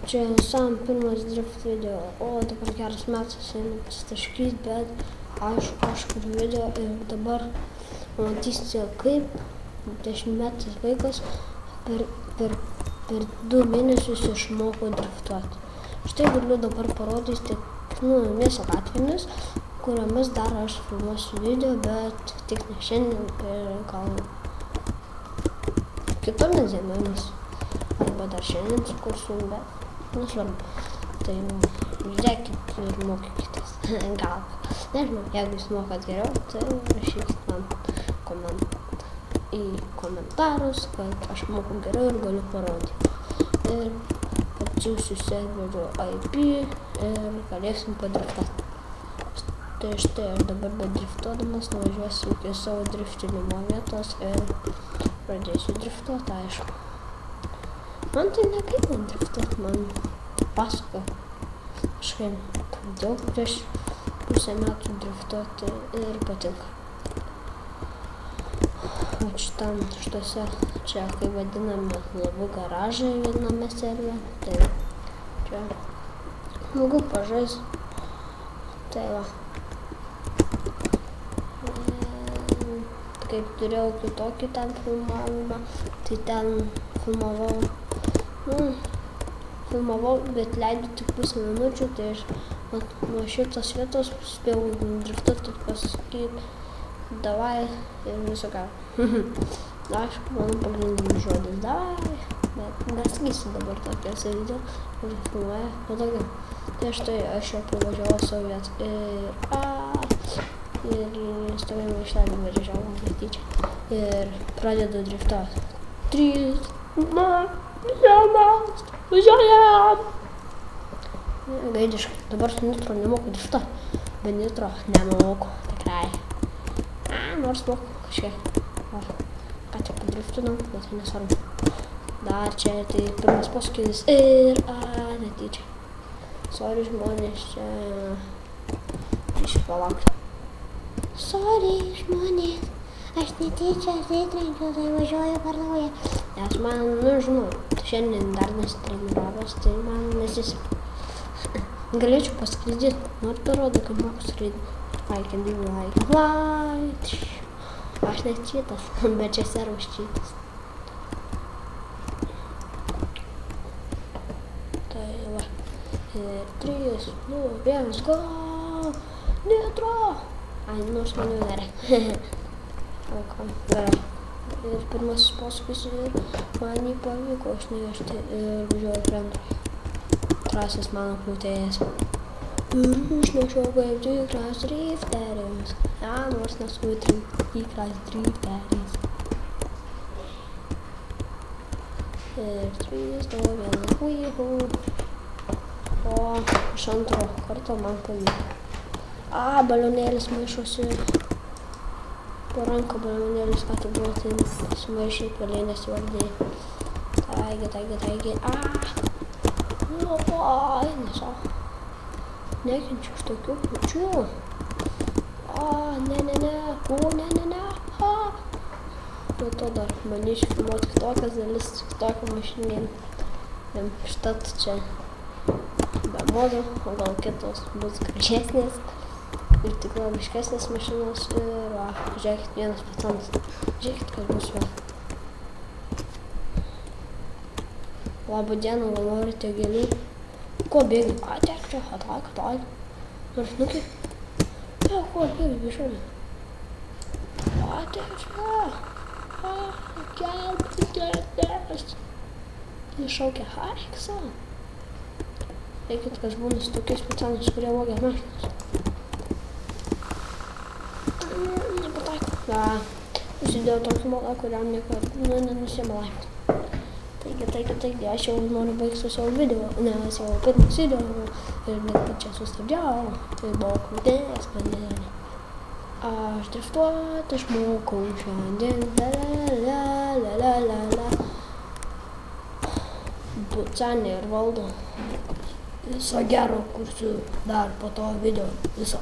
Čia sam pirmas drift video, o dabar geras metas pasitaškyt, bet aišku, aš kuriu video ir dabar matysite, kaip 10-metis vaikas per 2 mėnesius išmoko driftuoti. Štai galiu dabar parodyti miesto gatvėmis, kuriomis dar aš filmuosiu video, bet tik ne šiandien ir gal kitomis dienomis. Arba dar šiandien sukursiu, bet nesvarbu. Tai žiūrėkit ir mokykitės. Gal. Nežinau, jeigu jūs mokat geriau, tai rašykit man į komentarus, kad aš moku geriau ir galiu parodyti. Ir atsiųsiu serverio IP ir galėsim padriftuoti. Tai štai aš dabar bedriftuodamas nuvažiuosiu iki savo driftinimo vietos ir pradėsiu driftuoti, aišku. Man tai negaila driftuoti, man pasako. Kažkaip pradėjau prieš pusę metų driftuoti ir patinka. O šitose, čia kaip vadiname, labiau garažai viename serve, tai čia smagu pažaist. Tai va. Kaip turėjau kitokį ten filmavimą, tai ten filmavau, bet leidau tik pusę minučių, tai aš nuo šitos vietos spėjau driftuoti ir pasakyti davai ir viso ką. Aišku, mano pagrindinis žodis davai, bet nesakysiu dabar tokiose video, kur filmuoja patogiau. Tai štai aš jau privažiavau savo vietą ir stovėjimo aikštelę važiavau netyčia ir pradedu driftuoti. 3, 2, 1, važiuojam! Gaidiškai, dabar su nitro nemoku driftuoti, be nitro nemoku, tikrai. Nors moku kažkiek. Ką tik padriftinau, bet tai nesvarbu. Dar čia tai pirmas posūkis ir netyčia. Sorry žmonės, čia išpalaukti. Sorry žmonės, aš netyčia atitrenkiau, tai važiuoju per naują. Nes man, žinau, šiandien dar nesitreniravęs, tai man nesiseka. Galėčiau paskraidyti, nors parodo, kad moku skraidyti. I can do like a flight. Aš ne čytas, bet čia servas čytas. Tai va. 3, 2, 1, go! Nitro! Ai, nors man jau nereikia. Gerai. Ir pirmasis posūkis ir man jį pavyko išnevežti ir važiuoju prie antrojo. Trasis mano kliūtėjas. Ir išnešiau kaip tikras drifteris. Nors nesu tikras drifteris. Ir 3, 2, 1, huihu. O iš antro karto man pavyko. Balionėlis maišosi. Po ranką balionėlis, ką tai buvo, tai sumaišai pelėnės vardai. Taigi. Labai, neso. Nekenčiu iš tokių kliūčių. Ne. Po to dar manyčiau filmuoti kitokias dalis, kitokią mašinėlį. Štat čia be modo, o gal kitos bus gražesnės ir tikroviškesnės mašinos ir žiūrėkit, vienas pacanas. Žiūrėkit, kas bus vėl. Labą dieną, gal norite gėlių? Ko bėgi? Tiek čia, ataik. Nors nuki? Ko bėgi, bišūnė? Tiek čia. Gelbėkitės. Jis šaukia, eik savo. Eikit, kas būna su tokiais pacanais, kurie vogia mašinas. Nepataiko. Užsidėjau tokį modą, kuriam nenusiema laimės. Taigi, aš jau noriu baigti savo video, nes jau pirmas video ir net čia sustabdžiau, tai buvo kliūtės manelė. Aš driftuoti išmokau šiandien, la. Bucanė ir valdo. Viso gero kursiu dar po to video, viso.